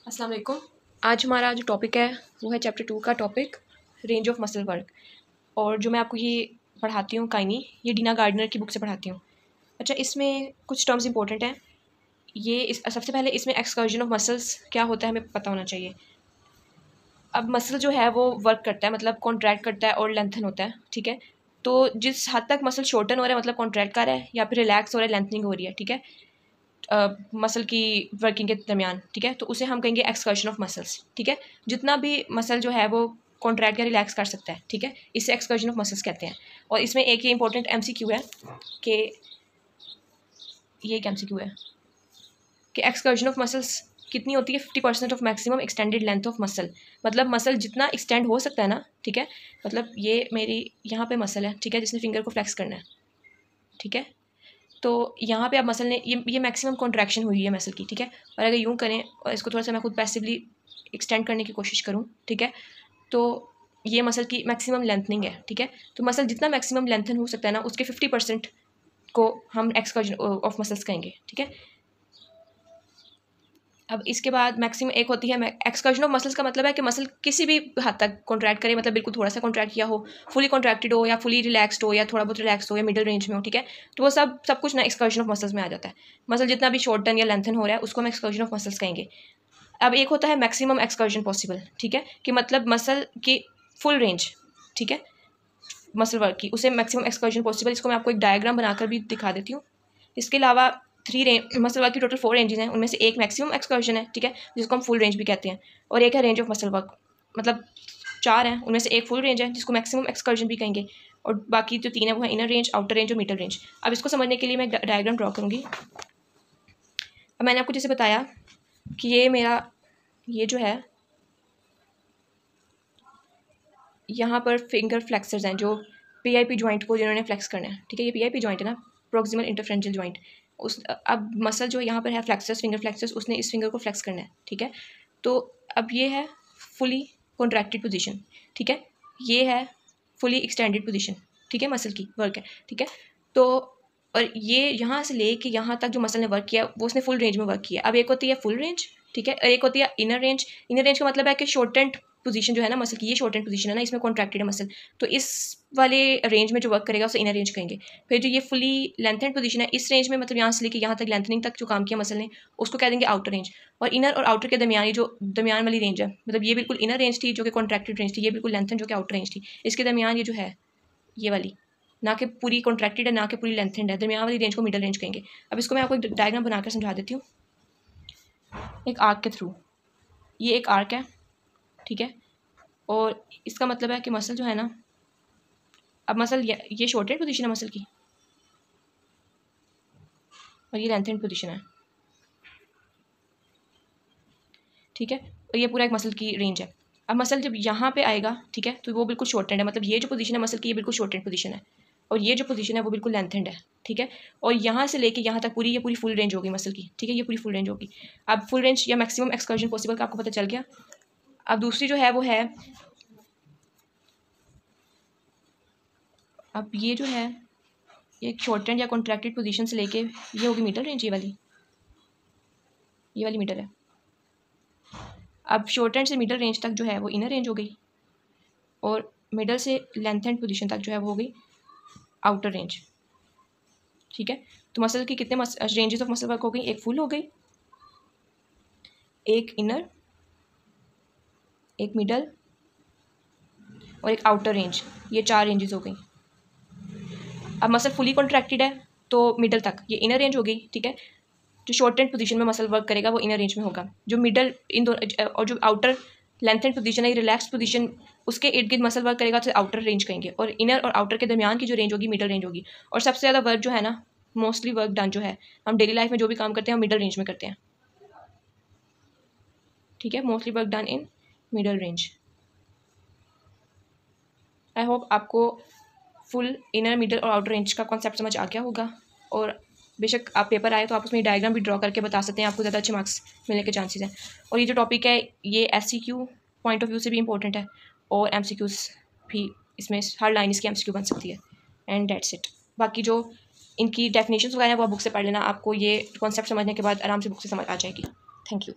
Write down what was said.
अस्सलाम वालेकुम। आज हमारा जो टॉपिक है वो है चैप्टर 2 का topic range of muscle work. और जो मैं आपको ये पढ़ाती हूँ काइनी, ये डीना गार्डनर की बुक से पढ़ाती हूँ। अच्छा, इसमें कुछ टर्म्स इंपॉर्टेंट हैं। सबसे पहले इसमें एक्सकर्जन ऑफ मसल्स क्या होता है हमें पता होना चाहिए। अब मसल जो है वो वर्क करता है, मतलब कॉन्ट्रैक्ट करता है और लेंथन होता है, ठीक है। तो जिस हद तक मसल शॉर्टन हो रहा है मतलब कॉन्ट्रैक्ट कर रहा है या फिर रिलैक्स हो रहा है, लेंथनिंग हो रही है, ठीक है, मसल की वर्किंग के दरमियान, ठीक है, तो उसे हम कहेंगे एक्सकर्शन ऑफ मसल्स, ठीक है। जितना भी मसल जो है वो कॉन्ट्रैक्ट या रिलैक्स कर सकता है, ठीक है, इसे एक्सकर्शन ऑफ मसल्स कहते हैं। और इसमें एक ये इंपॉर्टेंट MCQ है कि ये एक MCQ है कि एक्सकर्शन ऑफ मसल्स कितनी होती है, 50% of maximum extended length of muscle. मतलब मसल जितना एक्सटेंड हो सकता है ना, ठीक है, मतलब ये मेरी यहाँ पे मसल है, ठीक है, जिसने फिंगर को फ्लेक्स करना है, ठीक है। तो यहाँ पे अब मसल ने ये मैक्सिमम कॉन्ट्रैक्शन हुई है मसल की, ठीक है। और अगर यूँ करें और इसको थोड़ा सा मैं खुद पैसिवली एक्सटेंड करने की कोशिश करूँ, ठीक है, तो ये मसल की मैक्सिमम लेंथनिंग है, ठीक है। तो मसल जितना मैक्सिमम लेंथन हो सकता है ना, उसके 50% को हम एक्सकर्जन ऑफ मसल्स कहेंगे, ठीक है। अब इसके बाद मैक्सिमम एक होती है एक्सकर्जन ऑफ मसल्स का मतलब है कि मसल किसी भी हद तक कॉन्ट्रैक्ट करे, मतलब बिल्कुल थोड़ा सा कॉन्ट्रैक्ट किया हो, फुली कॉन्ट्रैक्टेड हो या फुली रिलैक्सड हो या थोड़ा बहुत रिलैक्स हो या मिडल रेंज में हो, ठीक है। तो वो सब कुछ ना एक्सकर्जन ऑफ मसल्स में आ जाता है। मसल जितना भी शॉर्टन या लेंथन हो रहा है उसको हम एक्सकर्जन ऑफ मसल्स कहेंगे। अब एक होता है मैक्सिमम एक्सकर्जन पॉसिबल, ठीक है, कि मतलब मसल की फुल रेंज, ठीक है, मसल वर्क की, उसे मैक्सिमम एक्सकर्जन पॉसिबल। इसको मैं आपको एक डायग्राम बनाकर भी दिखा देती हूँ। इसके अलावा मसल वर्क की टोटल 4 रेंजेस हैं, उनमें से एक मैक्सिमम एक्सकर्जन है, ठीक है, जिसको हम फुल रेंज भी कहते हैं। और एक है रेंज ऑफ मसल वर्क, मतलब 4 हैं, उनमें से एक फुल रेंज है जिसको मैक्सिमम एक्सकर्जन भी कहेंगे। और बाकी जो 3 है वो है इनर रेंज, आउटर रेंज और मिडल रेंज। अब इसको समझने के लिए मैं डायग्राम ड्रॉ करूँगी। अब मैंने आपको जैसे बताया कि ये जो है यहाँ पर फिंगर फ्लेक्सर्स हैं जो PIP जॉइंट को जिन्होंने फ्लेक्स करना है, ठीक है, ये PIP जॉइंट है ना, प्रोक्सिमल इंटरफ्रेंशियल जॉइंट। अब मसल जो यहाँ पर है फ्लेक्सर्स, फिंगर फ्लेक्सर्स, उसने इस फिंगर को फ्लेक्स करना है, ठीक है। तो अब ये है फुली कॉन्ट्रैक्टेड पोजीशन, ठीक है, ये है फुली एक्सटेंडेड पोजीशन, ठीक है, मसल की वर्क है, ठीक है। तो और ये यहाँ से ले कि यहाँ तक जो मसल ने वर्क किया वो उसने फुल रेंज में वर्क किया। अब एक होती है फुल रेंज, ठीक है, और एक होती है इनर रेंज। इनर रेंज का मतलब है कि शॉर्टेंड पोजीशन जो है ना मसल की, ये शॉर्टेंड पोजीशन है ना, इसमें कॉन्ट्रैक्टेड है मसल, तो इस वाले रेंज में जो वर्क करेगा उसे इनर रेंज कहेंगे। फिर जो ये फुली लेंथेंड पोजीशन है, इस रेंज में मतलब यहाँ से लेके यहाँ तक लेंथनिंग तक जो काम किया मसल ने, उसको कह देंगे आउटर रेंज। और इनर और आउटर के दरमियान जो दरमियान वाली रेंज है, मतलब ये बिल्कुल इनर रेंज थी जो कि कॉन्ट्रैक्टेड रेंज थी, ये बिल्कुल लेंथन जो कि आउटर रेंज थी, इसके दरमियान ये जो है ये वाली, ना कि पूरी कॉन्ट्रैक्टेड है ना कि पूरी लेंथेंड है, दरमियान वाली रेंज को मिडल रेंज कहेंगे। अब इसको मैं आपको एक डायग्राम बनाकर समझा देती हूँ एक आर्क के थ्रू। ये एक आर्क है, ठीक है, और इसका मतलब है कि मसल जो है ना, अब मसल ये शॉर्टेड पोजीशन है मसल की और ये लेंथेंड पोजीशन है, ठीक है, और ये पूरा एक मसल की रेंज है। अब मसल जब यहाँ पे आएगा, ठीक है, तो वो बिल्कुल शॉर्टेंड है, मतलब ये जो पोजीशन है मसल की ये बिल्कुल शॉर्टेंड पोजीशन है, और ये जो पोजीशन है वो बिल्कुल लेंथेंड है, ठीक है। और यहाँ से लेके यहाँ तक ये पूरी फुल रेंज होगी मसल की, ठीक है, ये पूरी फुल रेंज होगी। अब फुल रेंज या मैक्सिमम एक्सकर्जन पॉसिबल का आपको पता चल गया। अब दूसरी जो है वो है, अब ये जो है ये शॉर्टेंड या कॉन्ट्रैक्टेड पोजीशन से लेके ये होगी मिडल रेंज, ये वाली मिडल है। अब शॉर्टेंड से मिडल रेंज तक जो है वो इनर रेंज हो गई, और मिडल से लेंथेंड पोजीशन तक जो है वो हो गई आउटर रेंज, ठीक है। तो मसल की कितने रेंजेस ऑफ मसल वर्क हो गई, एक फुल हो गई, एक इनर, एक मिडल और एक आउटर रेंज, ये 4 रेंजेस हो गई। अब मसल फुली कॉन्ट्रैक्टेड है तो मिडल तक ये इनर रेंज हो गई, ठीक है। जो शॉर्टेंड पोजीशन में मसल वर्क करेगा वो इनर रेंज में होगा, जो मिडल इन दोनों और जो आउटर लेंथेंड पोजीशन है, रिलैक्स पोजीशन, उसके इर्द गिर्द मसल वर्क करेगा तो आउटर रेंज कहेंगे, और इनर और आउटर के दरमियान की जो रेंज होगी मिडल रेंज होगी। और सबसे ज़्यादा वर्क जो है ना, मोस्टली वर्क डन जो है हम डेली लाइफ में जो भी काम करते हैं हम मिडल रेंज में करते हैं, ठीक है, mostly work done in middle range. I hope आपको फुल इनर मिडल और आउटर रेंज का कॉन्सेप्ट समझ आ गया होगा। और बेशक आप पेपर आए तो आप उसमें डायग्राम भी ड्रॉ करके बता सकते हैं, आपको ज़्यादा अच्छे मार्क्स मिलने के चांसेस हैं। और ये जो टॉपिक है ये SCQ पॉइंट ऑफ व्यू से भी इंपॉर्टेंट है, और MCQs भी इसमें हर लाइन इसकी MCQ बन सकती है। And that's it. बाकी जो इनकी डेफिनेशंस वगैरह वो बुक से पढ़ लेना, आपको ये कॉन्सेप्ट समझने के बाद आराम से बुक से समझ आ जाएगी। Thank you.